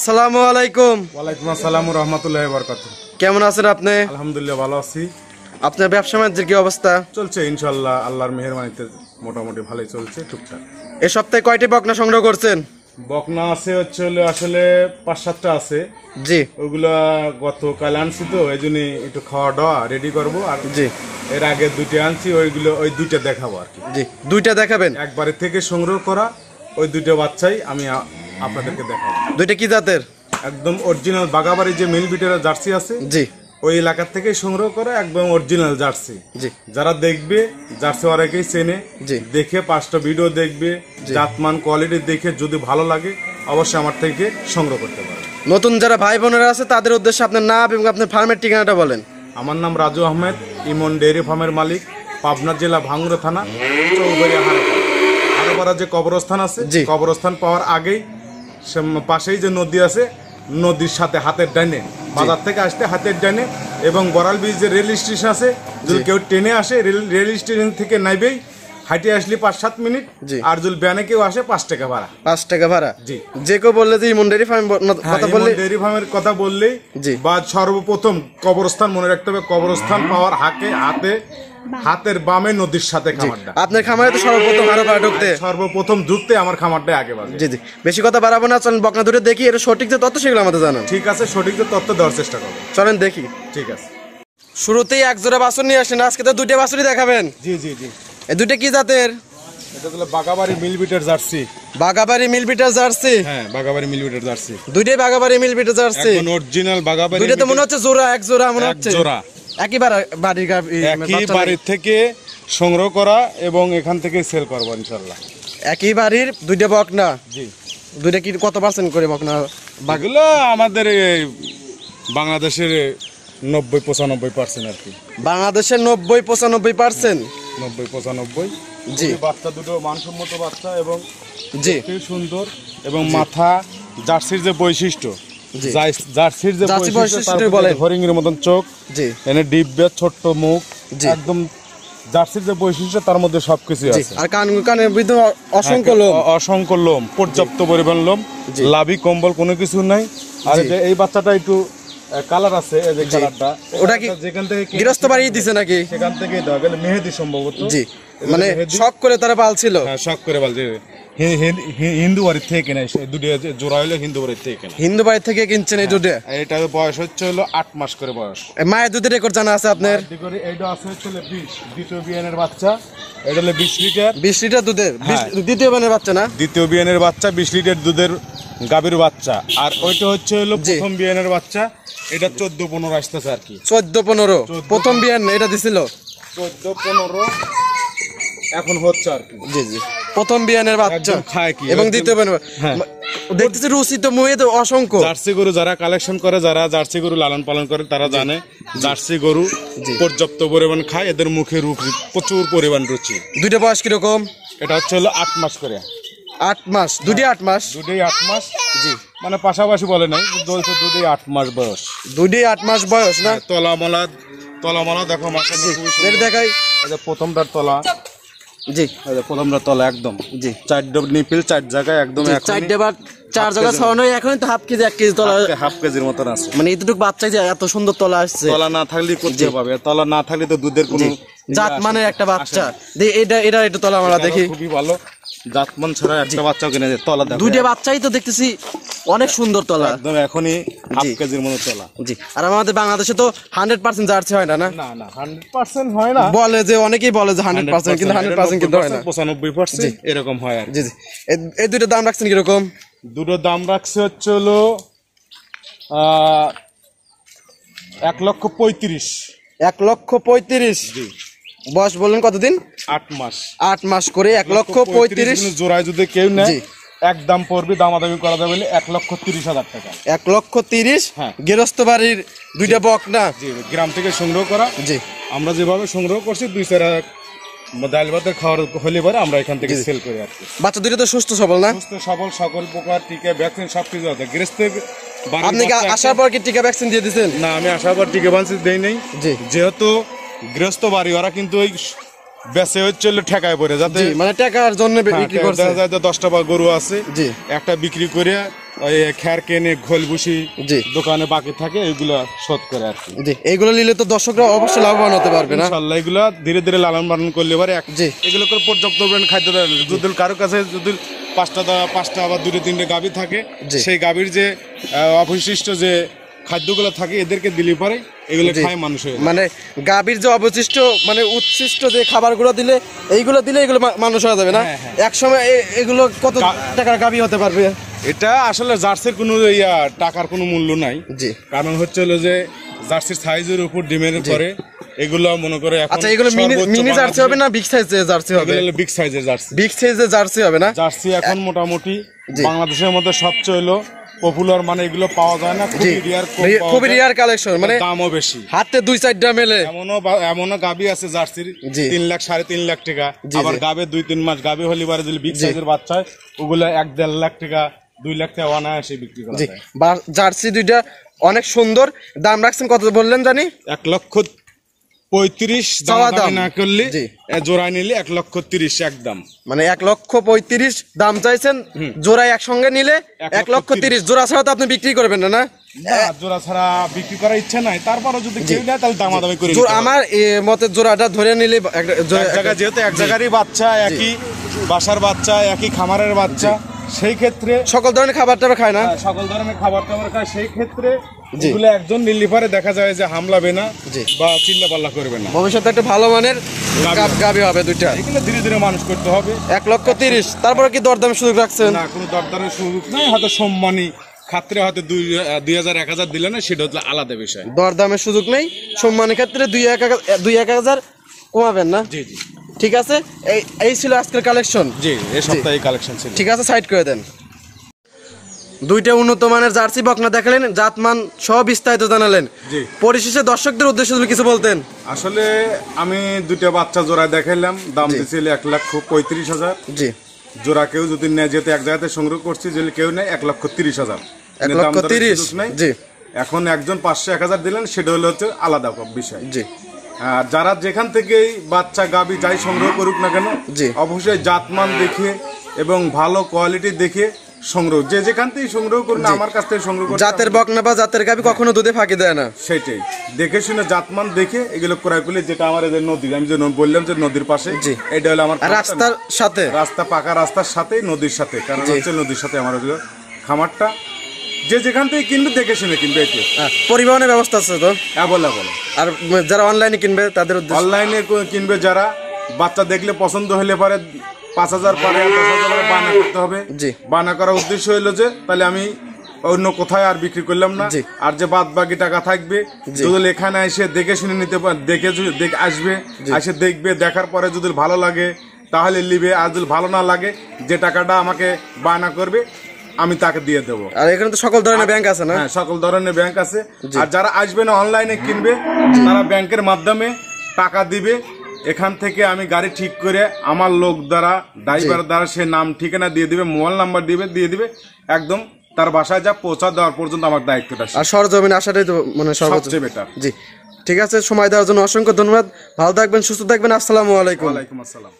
আসসালামু আলাইকুম। ওয়ালাইকুম আসসালাম ওয়া রাহমাতুল্লাহি ওয়া বারাকাতুহু। কেমন আছেন আপনি? আলহামদুলিল্লাহ ভালো আছি। আপনার ব্যবসা বাণিজ্যের কি অবস্থা? চলছে ইনশাআল্লাহ, আল্লাহর মেহেরবানিতে মোটামুটি ভালোই চলছে টুকটাক। এই সপ্তাহে কয়টি বকনা সংগ্রহ করছেন? বকনা আছে আসলে 5-7টা আছে। জি, ওইগুলা গতকাল আনছি, তো এই জন্য একটু খাওয়া দাওয়া রেডি করবো। আর জি, এর আগে 2টা আনছি, ওই 2টা দেখাবো আর কি। জি, দুইটা দেখাবেন? একবারে থেকে সংগ্রহ করা ওই 2টা বাচ্চাই আমি আপনাদেরকে দেখাবো। দুইটা কি জাতের? একদম অরিজিনাল বাগাবাড়ি যে মিল বিটের জার্সি আছে, জি, ওই এলাকার থেকে সংগ্রহ করা একদম অরিজিনাল জার্সি। জি, যারা দেখবে জার্সি অনেকেই চেনে, জি, দেখে 5টা ভিডিও দেখবে, জাতমান কোয়ালিটি দেখে যদি ভালো লাগে অবশ্যই আমার থেকে সংগ্রহ করতে পারে। নতুন যারা ভাই বোনেরা আছে তাদের উদ্দেশ্যে আপনার নাম এবং আপনার ফার্মের ঠিকানাটা বলেন। আমার নাম রাজু আহমেদ, ইমন ডেয়ারি ফার্মের মালিক, পাবনা জেলা ভাঙ্গুড়া থানা, চৌবাড়িয়া হারোপাড়া যে কবরস্থান আছে, কবরস্থান পাওয়ার আগেই পাশেই যে নদী আছে, নদীর সাথে হাতের ডাইনে, বাজার থেকে আসতে হাতের ডাইনে, এবং বড়াল ব্রিজ যে রেল স্টেশন আছে, যদি কেউ ট্রেনে আসে রেল স্টেশন থেকে নাইবেই হাইটে আসলে 5-7 মিনিট, আর যদি ব্যানে কেউ আসে 5 টাকা ভাড়া। 5 টাকা ভাড়া? জি। যে কেউ বললে যে ইমন ডেয়ারি ফার্ম কথা বললে, ডেয়ারি ফার্মের কথা বললেই, জি, বা সর্বপ্রথম কবরস্থান মনে রাখতে হবে, কবরস্থান পাওয়ার হাতের বামে নদীর সাথে খামারটা। আপনার খামারে তো সর্বপ্রথম হারোপাড়া ঢুকতে, সর্বপ্রথম ঢুকতে আমার খামারটাই আগে বাজে। জি, জি, বেশি কথা বাড়াবো না, চলেন বকনা দুটো দেখি, এটা সঠিক যে তথ্য সেগুলো আমাদের জানান। ঠিক আছে, সঠিক তথ্য দেওয়ার চেষ্টা করবো। চলেন দেখি। ঠিক আছে। শুরুতেই এক জোড়া বাছুর নিয়ে আসেন, আজকে তো দুইটা বাছুরই দেখাবেন। জি জি জি। এই দুইটা কি জাতের? এটা হলো বাগাবাড়ি মিলবিটের জার্সি। বাগাবাড়ি মিলবিটার জার্সি? হ্যাঁ, বাগাবাড়ি মিলবিটের জার্সি। দুইটাই বাগাবাড়ি মিলবিটার জার্সি, একদম অরিজিনাল বাগাবাড়ি। দুইটা তো মনে হচ্ছে জোড়া, এক জোড়া মনে হচ্ছে। জোড়া একই বাড়ির একই বাড়ির থেকে সংগ্রহ করা এবং এখান থেকে সেল করব ইনশাআল্লাহ। একই বাড়ির দুইটা বকনা? জি। দুইটা কি কত পার্সেন্ট করে বকনা? বাগুলো আমাদের বাংলাদেশের 90-95% আর কি। বাংলাদেশের 90-95%? 90-95। জি। বাচ্চা দুটো মানসম্মত বাচ্চা এবং জি, খুব সুন্দর, এবং মাথা জার্সির যে বৈশিষ্ট্য, জি, জার্সির যে বৈশিষ্ট্য, হরিণের মতন চোখ, জি, এনে ডিব্বে ছোট্ট মুখ, জি, একদম জার্সির যে বৈশিষ্ট্য তার মধ্যে সবকিছু আছে। আর কানের ভিতরে অসংখ্য লোম, অসংখ্য লোম, পর্যাপ্ত পরিমাণ লোম, লাভি কম্বল কোনো কিছু নাই। আর এই বাচ্চাটা একটু কালার আছে, এই যে কালারটা, ওটা কি যেখান থেকে গৃহস্থ বাড়ি দিছে নাকি? সেখান থেকে দেওয়া গেল মেহেদি সম্ভবত। জি, মানে শখ করে তারা পালছিল। হ্যাঁ, শখ করে পালছে। হিন্দু বাড়ির থেকে কেনা, দুটো জোড়া হইলো হিন্দু বাড়ির থেকে কেনা। হিন্দু বাড়ি থেকে কিনছেন এই দুটো? এটা বয়স হলো 8 মাস করে বয়স। মায়ের দুধের রেকর্ড জানা আছে আপনার? এইটা আছে 20 দ্বিতীয় বিয়ানের বাচ্চা। এটা হলো 20 লিটার। 20 লিটার দুধের? দ্বিতীয় বিয়ানের বাচ্চা না? দ্বিতীয় বিয়ানের বাচ্চা, 20 লিটার দুধের গাভীর বাচ্চা। আর ওইটা হলো প্রথম বিয়ানের বাচ্চা। এটা 14-15 আসতেছে আর কি। 14-15 প্রথম বিয়ান এটা দিছিল? 14-15 এখন হচ্ছে আর কি। জি, জি, প্রথম বিয়ানের বাচ্চা খায় কি, এবং দ্বিতীয় বিয়ানের। দেখতেছি রুচি তো মুয়ে তো অসংখ্য। জার্সি গরু যারা কালেকশন করে, যারা জার্সি গরু লালন পালন করে, তারা জানে জার্সি গরু পর্যাপ্ত পরিমাণ খায়, এদের মুখে প্রচুর পরিমাণ রুচি। দুইটা বয়স কিরকম? এটা হলো 8 মাস করে। 8 মাস? দুটোই 8 মাস? দুটোই 8 মাস। জি, মানে পাশাপাশি বলে নাই, দুটোই 8 মাস বয়স। দুটোই 8 মাস বয়স না? তলামালা দেখো মাথা দেখাই। প্রথমটার তলা। জি, প্রথমটার তলা একদম। জি, 4 নিপিল 4 জায়গায় একদম, 4 জায়গা ছড়ানো। এখন তো হাফ কেজি 1 কেজি তলা, হাফ কেজির মতন আছে। মানে এতটুকু বাচ্চা যে এত সুন্দর তলা আসছে। তলা না থাকলে করতে পাবে, তলা না থাকলে তো দুধের কোনো জাত মানে একটা বাচ্চা। এটা একটু তলা আমরা দেখি। খুবই ভালো জাতমান ছাড়া একটা বাচ্চাও কিনে যায়। তলা দেখো, দুইটা বাচ্চাই তো দেখতেছি অনেক সুন্দর তলা, একদম এখনই হাফ কেজির মতো তলা। জি। আর আমাদের বাংলাদেশে তো 100% জার্সি হয় না? না, 100% হয় না। বলে যে অনেকেই বলে যে 100%, কিন্তু 100% কিন্তু হয় না। 95% এরকম হয় আর। জি, জি। এই দুইটার দাম রাখছেন কিরকম? দুটো দাম রাখছে হলো 1,35,000। 1,35,000? জি। বয়স বললেন কতদিন? 8 মাস। 8 মাস করে 1,35,000। জোড়ায় যদি কেউ নেয় এক দাম পড়বে, দামাদামি করা যাবে 1,30,000 টাকা। 1,30,000? হ্যাঁ। গৃহস্থ বাড়ির দুইটা বকনা? জি, গ্রাম থেকে সংগ্রহ করা। জি, আমরা যেভাবে সংগ্রহ করছি 2-4 ডাল ভাতের খাওয়ার হলে পরে আমরা এখান থেকে সেল করি আর কি। বাচ্চা দুইটা তো সুস্থ সবল না? সুস্থ সবল, সকল প্রকার টিকা ভ্যাকসিন সবকিছু আছে। আপনি কি আসার পর কি টিকা ভ্যাকসিন দিয়ে দিয়েছেন? না, আমি আসার পর টিকা ভ্যাকসিন দেই নাই। যেহেতু গৃহস্থ বাড়ি, ওরা কিন্তু ওই বেচে হচ্ছে ঠেকায় পড়ে যাতে জি, মানে টাকার জন্য বিক্রি করছে। দেখা যায় যে 10টা বা গরু আছে, জি, একটা বিক্রি করে ওই খ্যার কেনে ঘোল ভুসি জি, দোকানে বাকি থাকে এগুলো শোধ করে আর কি। জি, এগুলো নিলে তো দর্শকরা অবশ্যই লাভবান হতে পারবে না ইনশাআল্লাহ এগুলা ধীরে ধীরে লালন পালন করলে পারে জি, এগুলো করে পর্যাপ্ত পরিমাণ খাদ্য দেয়। যদি কারো কাছে যদি পাঁচটা বা 2-3টে গাভী থাকে, জি, সেই গাভীর যে অবশিষ্ট যে খাদ্যগুলো থাকে এদেরকে দিলে পরে এগুলো খায় মানুষ হয়ে যায়। মানে গাভীর যে অবশিষ্ট মানে উচ্ছিষ্ট যে খাবারগুলো দিলে এইগুলো দিলে এগুলো মানুষ হয়ে যাবে না। এক সময় এগুলো কত টাকার গাভী হতে পারবে? এটা আসলে জার্সির কোনো টাকার কোনো মূল্য নাই। জি, কারণ হচ্ছে হলো যে জার্সির সাইজের উপর ডিমের পরে এগুলো মনে করে এখন। আচ্ছা, এগুলো মিনি জার্সি হবে না বিগ সাইজের জার্সি হবে? এগুলো বিগ সাইজের জার্সি। বিগ সাইজের জার্সি হবে না? জার্সি এখন মোটামুটি বাংলাদেশের মধ্যে সবচেয়ে হলো পপুলার, মানে এগুলো পাওয়া যায় না, খুবই রিয়ার কালেকশন, মানে দামও বেশি, হাতে 2-4টা মেলে। এমনও গাবি আছে জার্সির 3 লাখ 3.5 লাখ টাকা, আবার গাবে 2-3 মাস গাবি হলে পারে যদি বিগ সাইজের বাচ্চা হয় ওগুলো 1-1.5 লাখ টাকা 2 লাখ টাকা অনায়াসে বিক্রি করা যায়। জার্সি দুইটা অনেক সুন্দর। দাম রাখছেন কত বললেন জানি? 1,35,000 দাম না করলে জোড়ায় নিলে 1,30,000 একদম, মানে 1,35,000 দাম চাইছেন। জোড়ায় একসঙ্গে নিলে 1,30,000। জোড়া ছাড়া তো আপনি বিক্রি করবেন না? না, জোড়া ছাড়া বিক্রি করার ইচ্ছা নাই, তারপরে যদি কেউ দেয় তাহলে দামাদামি করে। আমার মতে জোড়াটা ধরে নিলে যেহেতু এক জায়গারই বাচ্চা, একই বাসার বাচ্চা, একই খামারের বাচ্চা, সেই ক্ষেত্রে সকল ধরনের খাবার টাবার খায় না, সকল ধরনের খাবার টাবার খায়, সেই ক্ষেত্রে এগুলো একজন নিলিফারে দেখা যায় যে হামলাবে না বা চিল্লা পাল্লা করবে না। ভবিষ্যতে একটা ভালো মানের গাভী হবে দুইটা। এগুলো ধীরে ধীরে মানুষ করতে হবে। 1,30,000। তারপরে কি দরদামের সুযোগ রাখছেন? না, কোনো দরদামের সুযোগ নাই, হয়তো সম্মানী ক্ষেত্রে হয়তো 2,000-1,000 দিলে না, সেটা হচ্ছে আলাদা বিষয়। দরদামের সুযোগ নেই, সম্মানের ক্ষেত্রে 2-1,000 কমাবেন না? জি জি, ঠিক আছে। এই ছিল আজকের কালেকশন। জি, এই সপ্তাহে কালেকশন ছিল। ঠিক আছে, সাইড করে দেন। দুইটা উন্নত মানের জার্সি বকনা দেখালেন, জাতমান সহ বিস্তারিত জানালেন। জি, পরিশেষে দর্শকদের উদ্দেশ্যে যদি কিছু বলতেন। আসলে আমি দুইটা বাচ্চা জোড়া দেখাইলাম, দাম দিয়েছিল 1,35,000। জি, জোড়া কেউ যদি নেয়, যেহেতু এক জায়গাতে সংগ্রহ করছি, যদি কেউ নেয় 1,30,000। 1,30,000। জি, এখন একজন 500-1,000 দিলেন, সেটা হচ্ছে আলাদা বিষয়। জি, আর যারা যেখান থেকেই বাচ্চা গাবি যাই সংগ্রহ করুক না কেন, অবশ্যই জাতমান দেখে এবং ভালো কোয়ালিটি দেখে সংগ্রহ, যে যেখান থেকে সংগ্রহ করুন, আমার কাছ থেকে সংগ্রহ করুন। জাতের বকনা বা জাতের গাবি কখনো দুধে ফাঁকি দেয় না, সেটাই দেখে শুনে জাতমান দেখে এগুলো ক্রয় করলে, যেটা আমার এদের নদী, আমি যে বললাম যে নদীর পাশে, এটা হলো আমার রাস্তার সাথে, পাকা রাস্তার সাথে, নদীর সাথে, কারণ হচ্ছে নদীর সাথে আমার খামারটা। যে যেখান থেকে কিনবে দেখে শুনে কিনবে। পরিবহনের ব্যবস্থা আছে তো অ্যাভেলেবল। আর যারা অনলাইনে কিনবে তাদের অনলাইনে কিনবে, যারা বাচ্চা দেখলে পছন্দ হলে পারে 5,000 পারে 10,000 বায়না করতে হবে। বায়না করার উদ্দেশ্য হইলো যে তাহলে আমি অন্য কোথায় আর বিক্রি করলাম না, আর যে বাদ বাকি টাকা থাকবে যদি এখানে এসে দেখে শুনে নিতে পারে, দেখে আসবে, এসে দেখবে, দেখার পরে যদি ভালো লাগে তাহলে নিবে, আর যদি ভালো না লাগে যে টাকাটা আমাকে বায়না করবে আমি তাকে দিয়ে দেবো। আর এখানে তো সকল ধরনের ব্যাংক আছে না? হ্যাঁ, সকল ধরনের ব্যাংক আছে। আর যারা আসবে না অনলাইনে কিনবে, তারা ব্যাংকের মাধ্যমে টাকা দিবে, এখান থেকে আমি গাড়ি ঠিক করে আমার লোক দ্বারা, ড্রাইভার দ্বারা সে নাম ঠিকানা দিয়ে দিবে, মোবাইল নাম্বার দিয়ে দিবে, একদম তার বাসায় যা পৌঁছা দেওয়ার পর্যন্ত আমার দায়িত্বটা। আর সরজমিনে আসাটাই তো মানে সবচেয়ে বেটার। জি, ঠিক আছে, সময় দেওয়ার জন্য অসংখ্য ধন্যবাদ। ভালো থাকবেন, সুস্থ থাকবেন। আসসালামু আলাইকুম। ওয়ালাইকুম আসসালাম।